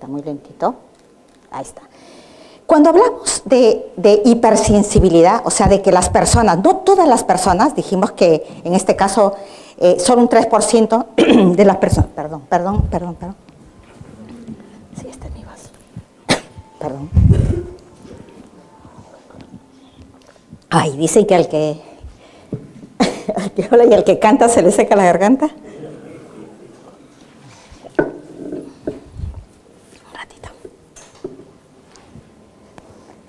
está muy lentito. Ahí está. Cuando hablamos de hipersensibilidad, o sea, de que las personas, no todas las personas, dijimos que en este caso solo un 3% de las personas, perdón. Sí, este es mi vaso. Perdón. Ay, dicen que al que habla y al que canta se le seca la garganta.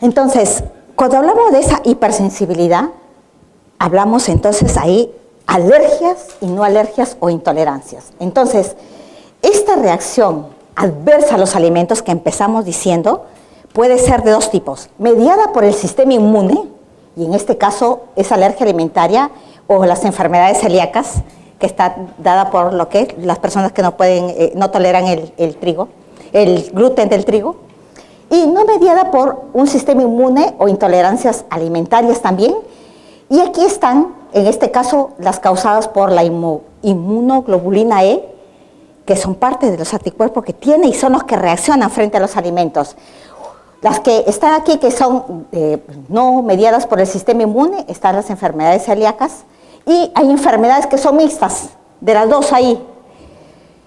Entonces, cuando hablamos de esa hipersensibilidad, hablamos entonces ahí alergias y no alergias o intolerancias. Entonces, esta reacción adversa a los alimentos que empezamos diciendo puede ser de dos tipos: mediada por el sistema inmune, y en este caso es alergia alimentaria o las enfermedades celíacas, que está dada por lo que las personas que no toleran el trigo, el gluten del trigo. Y no mediada por un sistema inmune o intolerancias alimentarias también. Y aquí están, en este caso, las causadas por la inmunoglobulina E, que son parte de los anticuerpos que tiene y son los que reaccionan frente a los alimentos. Las que están aquí, que son no mediadas por el sistema inmune, están las enfermedades celíacas. Y hay enfermedades que son mixtas, de las dos ahí.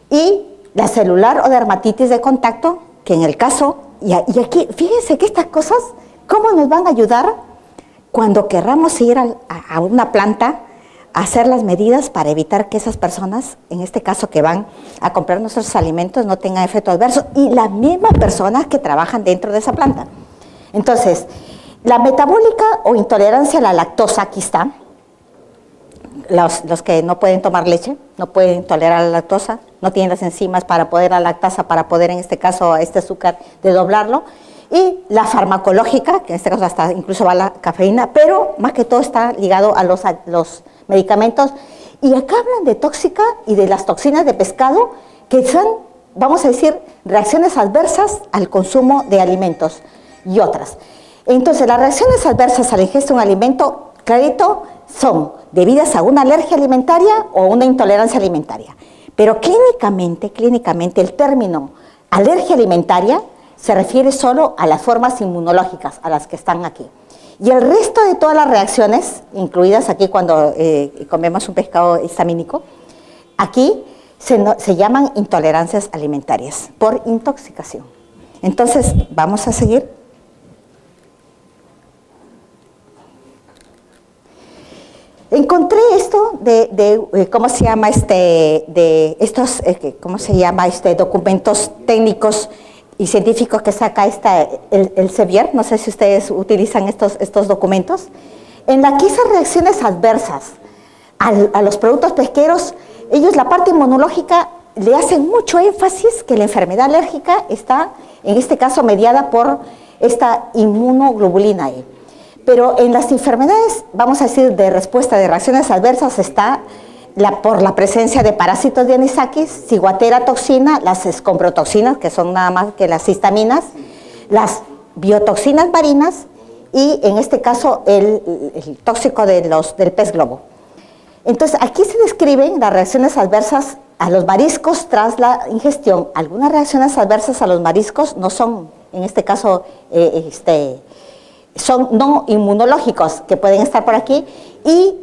Y la celular o dermatitis de contacto, que en el caso... Y aquí, fíjense que estas cosas, ¿cómo nos van a ayudar cuando querramos ir a una planta a hacer las medidas para evitar que esas personas, en este caso que van a comprar nuestros alimentos, no tengan efectos adversos? Y las mismas personas que trabajan dentro de esa planta. Entonces, la metabólica o intolerancia a la lactosa, aquí está. Los que no pueden tomar leche, no pueden tolerar la lactosa, no tienen las enzimas para poder, la lactasa, para poder en este caso este azúcar de doblarlo. Y la farmacológica, que en este caso hasta incluso va la cafeína, pero más que todo está ligado a los medicamentos. Y acá hablan de tóxica y de las toxinas de pescado, que son, vamos a decir, reacciones adversas al consumo de alimentos y otras. Entonces, las reacciones adversas al ingesta de un alimento, clarito, son debidas a una alergia alimentaria o una intolerancia alimentaria. Pero clínicamente el término alergia alimentaria se refiere solo a las formas inmunológicas, a las que están aquí. Y el resto de todas las reacciones, incluidas aquí cuando comemos un pescado histamínico, aquí se llaman intolerancias alimentarias por intoxicación. Entonces, vamos a seguir. Encontré esto ¿cómo se llama documentos técnicos y científicos que saca el Sevier? No sé si ustedes utilizan estos documentos. En la que esas reacciones adversas a los productos pesqueros, ellos la parte inmunológica le hacen mucho énfasis que la enfermedad alérgica está, en este caso, mediada por esta inmunoglobulina E. Pero en las enfermedades, vamos a decir, de respuesta de reacciones adversas está por la presencia de parásitos de anisakis, ciguatera toxina, las escomprotoxinas, que son nada más que las histaminas, las biotoxinas marinas y en este caso el tóxico del pez globo. Entonces aquí se describen las reacciones adversas a los mariscos tras la ingestión. Algunas reacciones adversas a los mariscos no son, en este caso, son no inmunológicos, que pueden estar por aquí, y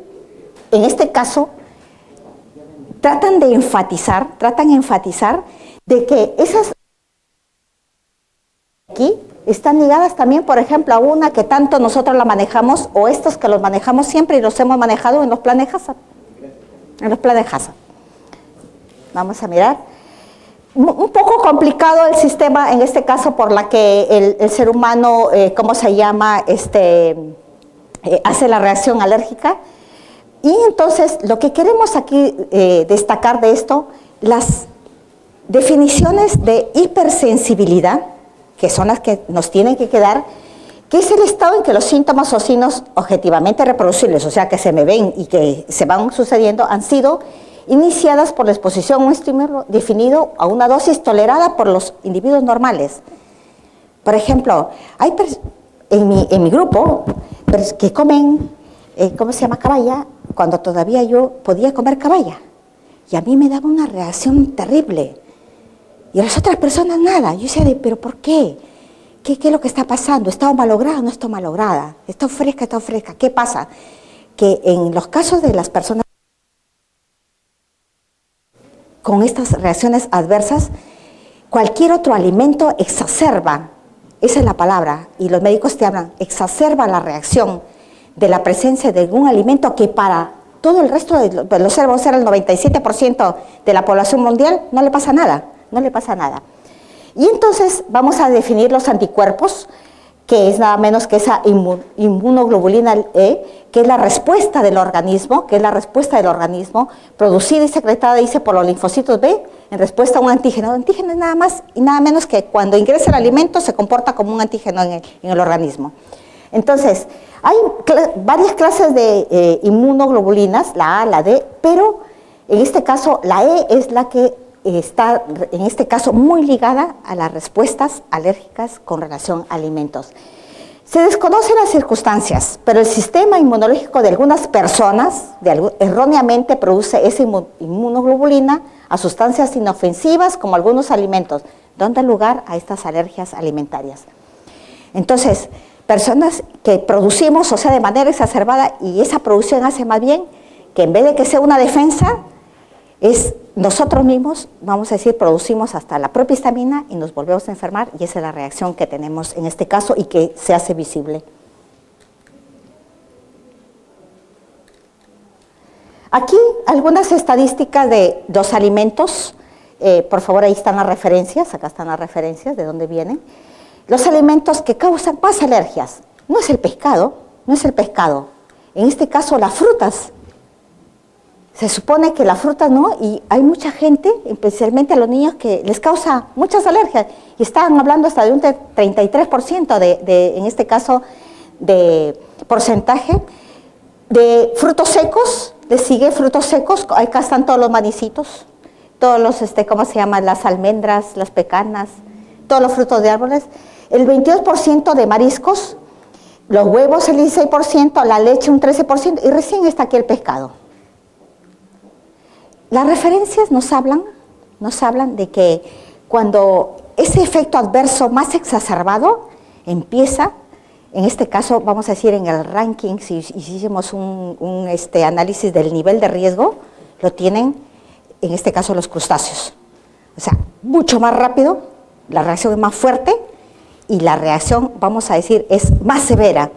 en este caso tratan de enfatizar de que esas aquí están ligadas también, por ejemplo, a una que tanto nosotros la manejamos, o estos que los manejamos siempre y los hemos manejado en los planes Hazard. En los planes Hazard. Vamos a mirar. Un poco complicado el sistema, en este caso, por la que el ser humano, ¿cómo se llama? Hace la reacción alérgica. Y entonces, lo que queremos aquí destacar de esto, las definiciones de hipersensibilidad, que son las que nos tienen que quedar, que es el estado en que los síntomas o signos objetivamente reproducibles, o sea, que se me ven y que se van sucediendo, han sido iniciadas por la exposición a un estímulo definido a una dosis tolerada por los individuos normales. Por ejemplo, hay en mi grupo que comen, ¿cómo se llama? Caballa, cuando todavía yo podía comer caballa. Y a mí me daba una reacción terrible. Y las otras personas nada. Yo decía, ¿pero por qué? ¿Qué es lo que está pasando? ¿Está malograda o no está malograda? ¿Está fresca, está fresca? ¿Qué pasa? Que en los casos de las personas con estas reacciones adversas, cualquier otro alimento exacerba, esa es la palabra, y los médicos te hablan, exacerba la reacción de la presencia de algún alimento que para todo el resto de los seres, el 97% de la población mundial, no le pasa nada, no le pasa nada. Y entonces vamos a definir los anticuerpos, que es nada menos que esa inmunoglobulina E, que es la respuesta del organismo, producida y secretada, dice, por los linfocitos B, en respuesta a un antígeno. El antígeno es nada más y nada menos que cuando ingresa el alimento se comporta como un antígeno en el organismo. Entonces, hay varias clases de inmunoglobulinas, la A, la D, pero en este caso la E es la que está, en este caso, muy ligada a las respuestas alérgicas con relación a alimentos. Se desconocen las circunstancias, pero el sistema inmunológico de algunas personas erróneamente produce esa inmunoglobulina a sustancias inofensivas como algunos alimentos, dando lugar a estas alergias alimentarias. Entonces, personas que producimos, o sea, de manera exacerbada, y esa producción hace más bien que en vez de que sea una defensa, es nosotros mismos, vamos a decir, producimos hasta la propia histamina y nos volvemos a enfermar, y esa es la reacción que tenemos en este caso y que se hace visible. Aquí algunas estadísticas de los alimentos, por favor, ahí están las referencias, acá están las referencias de dónde vienen. Los alimentos que causan más alergias, no es el pescado, en este caso las frutas. Se supone que la fruta no, y hay mucha gente, especialmente a los niños, que les causa muchas alergias. Y estaban hablando hasta de un 33% en este caso, de porcentaje. De frutos secos, les sigue frutos secos, acá están todos los manicitos, todos los, ¿cómo se llama? Las almendras, las pecanas, todos los frutos de árboles. El 22% de mariscos, los huevos el 16%, la leche un 13%, y recién está aquí el pescado. Las referencias nos hablan de que cuando ese efecto adverso más exacerbado empieza, en este caso vamos a decir en el ranking, si hicimos un análisis del nivel de riesgo, lo tienen en este caso los crustáceos. O sea, mucho más rápido, la reacción es más fuerte y la reacción, vamos a decir, es más severa.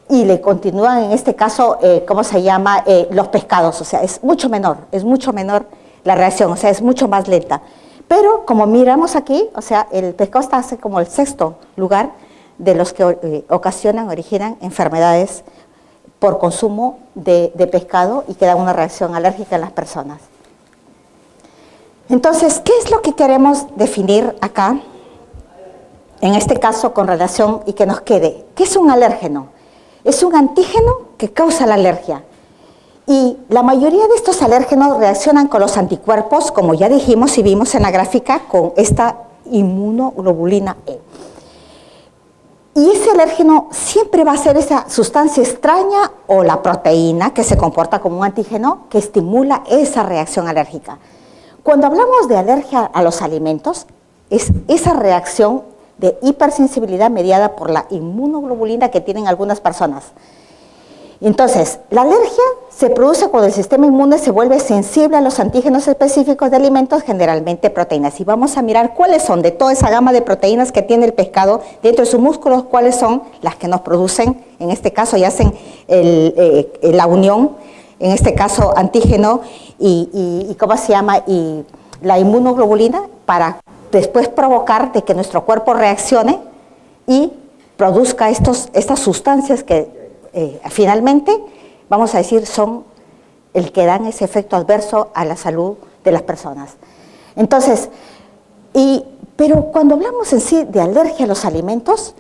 Y le continúan en este caso, ¿cómo se llama? Los pescados, o sea, es mucho menor la reacción, o sea, es mucho más lenta. Pero como miramos aquí, o sea, el pescado está hace como el 6º lugar de los que originan enfermedades por consumo de pescado y que dan una reacción alérgica en las personas. Entonces, ¿qué es lo que queremos definir acá? En este caso, con relación y que nos quede, ¿qué es un alérgeno? Es un antígeno que causa la alergia. Y la mayoría de estos alérgenos reaccionan con los anticuerpos, como ya dijimos y vimos en la gráfica, con esta inmunoglobulina E. Y ese alérgeno siempre va a ser esa sustancia extraña o la proteína que se comporta como un antígeno que estimula esa reacción alérgica. Cuando hablamos de alergia a los alimentos, es esa reacción de hipersensibilidad mediada por la inmunoglobulina que tienen algunas personas. Entonces, la alergia se produce cuando el sistema inmune se vuelve sensible a los antígenos específicos de alimentos, generalmente proteínas. Y vamos a mirar cuáles son, de toda esa gama de proteínas que tiene el pescado dentro de sus músculos, cuáles son las que nos producen, en este caso, y hacen la unión, en este caso, antígeno y ¿cómo se llama? Y la inmunoglobulina para después provocar de que nuestro cuerpo reaccione y produzca estas sustancias que finalmente, vamos a decir, son el que dan ese efecto adverso a la salud de las personas. Entonces, pero cuando hablamos en sí de alergia a los alimentos,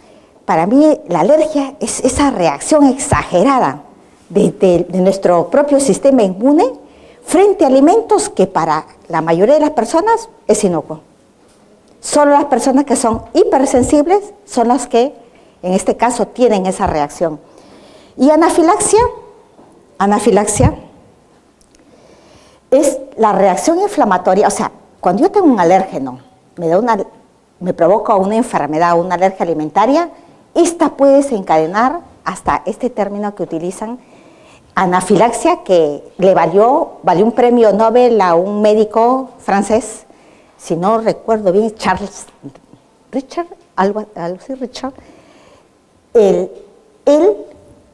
para mí la alergia es esa reacción exagerada de nuestro propio sistema inmune frente a alimentos que para la mayoría de las personas es inocuo. Solo las personas que son hipersensibles son las que, en este caso, tienen esa reacción. Y anafilaxia es la reacción inflamatoria, o sea, cuando yo tengo un alérgeno me provoca una enfermedad, una alergia alimentaria, esta puede desencadenar hasta este término que utilizan, anafilaxia, que le valió un premio Nobel a un médico francés, si no recuerdo bien, algo así, Richard. Él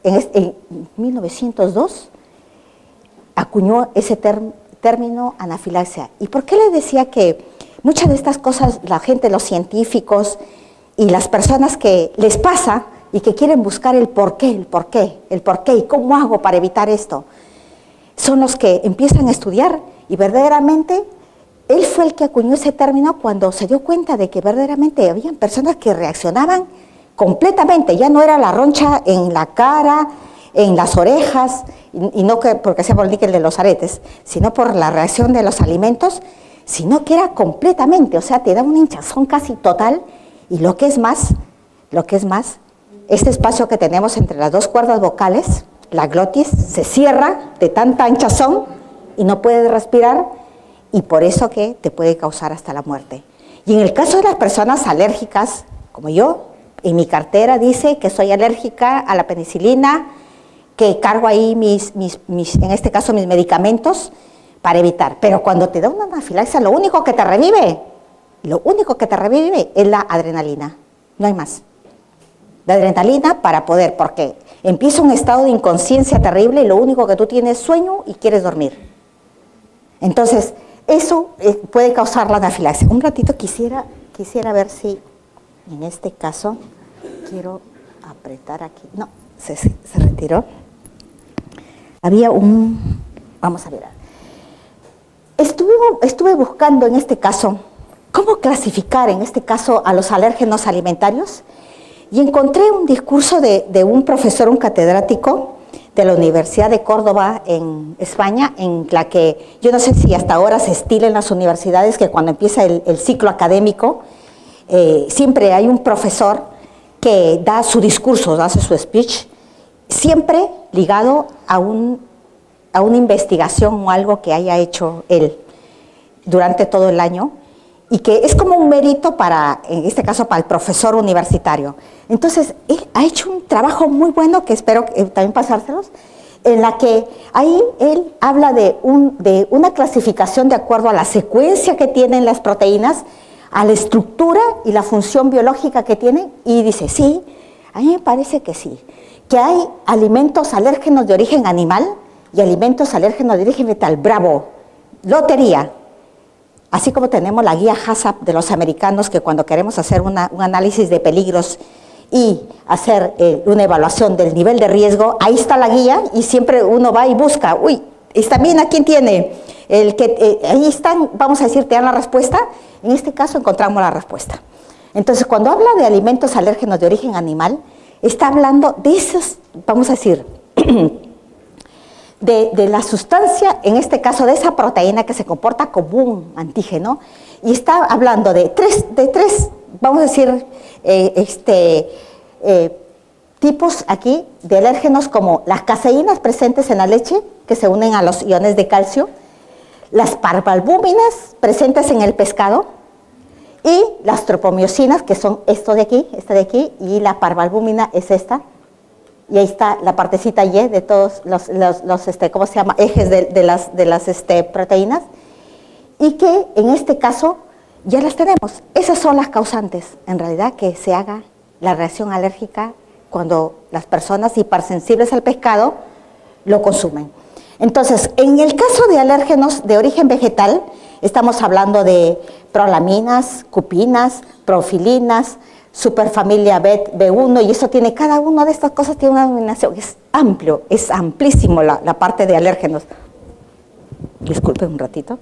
en 1902 acuñó ese término anafilaxia. ¿Y por qué le decía que muchas de estas cosas la gente, los científicos y las personas que les pasa y que quieren buscar el por qué, y cómo hago para evitar esto, son los que empiezan a estudiar? Y verdaderamente él fue el que acuñó ese término cuando se dio cuenta de que verdaderamente habían personas que reaccionaban completamente, ya no era la roncha en la cara, en las orejas, y no porque sea por el níquel de los aretes, sino por la reacción de los alimentos, sino que era completamente, o sea, te da una hinchazón casi total, y lo que es más, este espacio que tenemos entre las dos cuerdas vocales, la glotis, se cierra de tanta hinchazón y no puedes respirar, y por eso que te puede causar hasta la muerte. Y en el caso de las personas alérgicas, como yo, en mi cartera dice que soy alérgica a la penicilina, que cargo ahí en este caso mis medicamentos para evitar. Pero cuando te da una anafilaxia, lo único que te revive es la adrenalina, no hay más. La adrenalina para poder, porque empieza un estado de inconsciencia terrible y lo único que tú tienes es sueño y quieres dormir. Entonces, eso puede causar la anafilaxia. Un ratito quisiera ver si, en este caso, quiero apretar aquí. No, se retiró. Había vamos a ver. Estuve buscando en este caso, cómo clasificar en este caso a los alérgenos alimentarios, y encontré un discurso de un profesor, un catedrático de la Universidad de Córdoba en España, en la que yo no sé si hasta ahora se estila en las universidades que cuando empieza el ciclo académico, siempre hay un profesor que da su discurso, hace su speech, siempre ligado a una investigación o algo que haya hecho él durante todo el año, y que es como un mérito en este caso, para el profesor universitario. Entonces, él ha hecho un trabajo muy bueno, que espero también pasárselos, en la que ahí él habla de una clasificación de acuerdo a la secuencia que tienen las proteínas, a la estructura y la función biológica que tienen, y dice, sí, a mí me parece que sí, que hay alimentos alérgenos de origen animal y alimentos alérgenos de origen vegetal. Bravo, lotería. Así como tenemos la guía HACCP de los americanos, que cuando queremos hacer un análisis de peligros y hacer una evaluación del nivel de riesgo, ahí está la guía y siempre uno va y busca, uy, ¿está bien? ¿A quién tiene? Ahí están, vamos a decir, te dan la respuesta. En este caso encontramos la respuesta. Entonces, cuando habla de alimentos alérgenos de origen animal, está hablando de esos, vamos a decir, de la sustancia, en este caso de esa proteína que se comporta como un antígeno, y está hablando de tres, vamos a decir, tipos aquí de alérgenos, como las caseínas presentes en la leche, que se unen a los iones de calcio, las parvalbúminas presentes en el pescado, y las tropomiosinas, que son esta de aquí, y la parvalbúmina es esta. Y ahí está la partecita Y de todos los ¿cómo se llama? Ejes de las proteínas, y que en este caso ya las tenemos. Esas son las causantes, en realidad, que se haga la reacción alérgica cuando las personas hipersensibles al pescado lo consumen. Entonces, en el caso de alérgenos de origen vegetal, estamos hablando de prolaminas, cupinas, profilinas, superfamilia B1, y eso tiene, cada una de estas cosas tiene una denominación. Es amplio, es amplísimo la parte de alérgenos. Disculpen un ratito.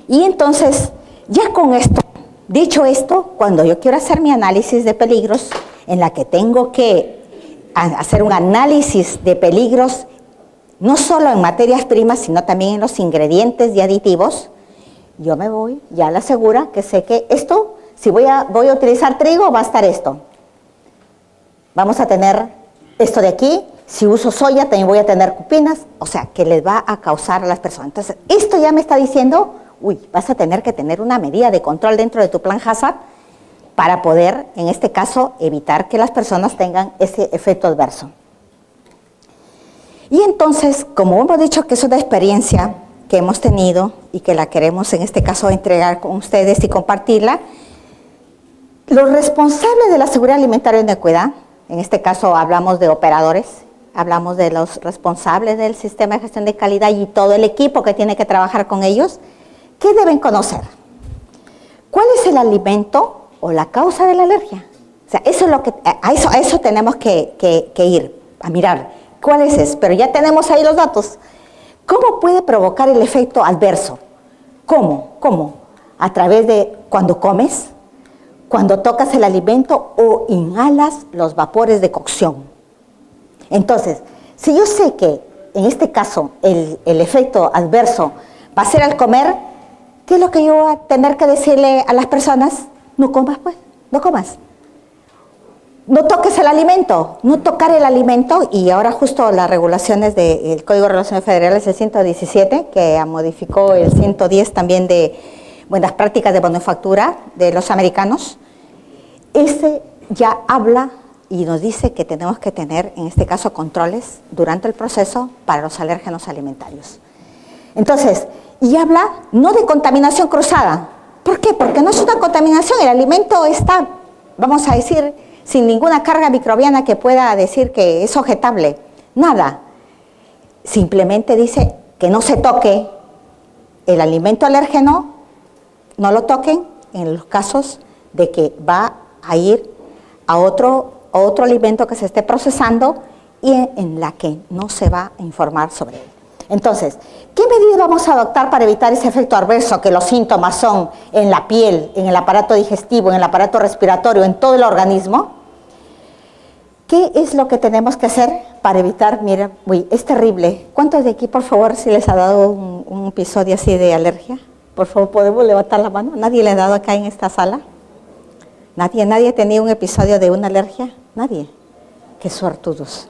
Y entonces, ya con esto, dicho esto, cuando yo quiero hacer mi análisis de peligros, en la que tengo que hacer un análisis de peligros, no solo en materias primas, sino también en los ingredientes y aditivos, yo me voy ya a la segura, que sé que esto, si voy a utilizar trigo, va a estar esto. Vamos a tener esto de aquí, si uso soya también voy a tener cupinas, o sea, que les va a causar a las personas. Entonces, esto ya me está diciendo, uy, vas a tener que tener una medida de control dentro de tu plan HACCP para poder, en este caso, evitar que las personas tengan ese efecto adverso. Y entonces, como hemos dicho que es una experiencia que hemos tenido y que la queremos, en este caso, entregar con ustedes y compartirla, los responsables de la seguridad alimentaria y inocuidad, en este caso hablamos de operadores, hablamos de los responsables del sistema de gestión de calidad y todo el equipo que tiene que trabajar con ellos, ¿qué deben conocer? ¿Cuál es el alimento o la causa de la alergia? O sea, eso es lo que, a eso tenemos que ir, a mirar. ¿Cuál es eso? Pero ya tenemos ahí los datos. ¿Cómo puede provocar el efecto adverso? ¿Cómo? ¿Cómo? A través de cuando comes, cuando tocas el alimento o inhalas los vapores de cocción. Entonces, si yo sé que en este caso el efecto adverso va a ser al comer, ¿qué es lo que yo voy a tener que decirle a las personas? No comas pues, no comas. No toques el alimento, no tocar el alimento, y ahora justo las regulaciones del Código de Relaciones Federales, el 117, que modificó el 110 también de buenas prácticas de manufactura de los americanos, ese ya habla y nos dice que tenemos que tener, en este caso, controles durante el proceso para los alérgenos alimentarios. Entonces, y habla no de contaminación cruzada. ¿Por qué? Porque no es una contaminación, el alimento está, vamos a decir, sin ninguna carga microbiana que pueda decir que es objetable. Nada. Simplemente dice que no se toque el alimento alérgeno, no lo toquen en los casos de que va a ir a otro alimento que se esté procesando y en la que no se va a informar sobre él. Entonces, ¿qué medidas vamos a adoptar para evitar ese efecto adverso que los síntomas son en la piel, en el aparato digestivo, en el aparato respiratorio, en todo el organismo? ¿Qué es lo que tenemos que hacer para evitar? Mira, uy, es terrible. ¿Cuántos de aquí, por favor, si les ha dado un episodio así de alergia? Por favor, ¿podemos levantar la mano? ¿Nadie le ha dado acá en esta sala? ¿Nadie ha tenido un episodio de una alergia? ¿Nadie? ¡Qué suertudos!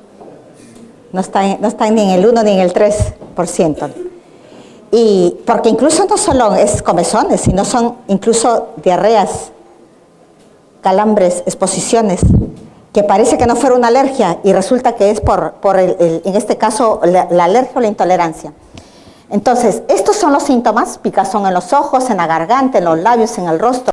No están ni en el 1 ni en el 3%. Y porque incluso no solo es comezones, sino son incluso diarreas, calambres, exposiciones, que parece que no fuera una alergia y resulta que es por en este caso, la alergia o la intolerancia. Entonces, estos son los síntomas: picazón en los ojos, en la garganta, en los labios, en el rostro,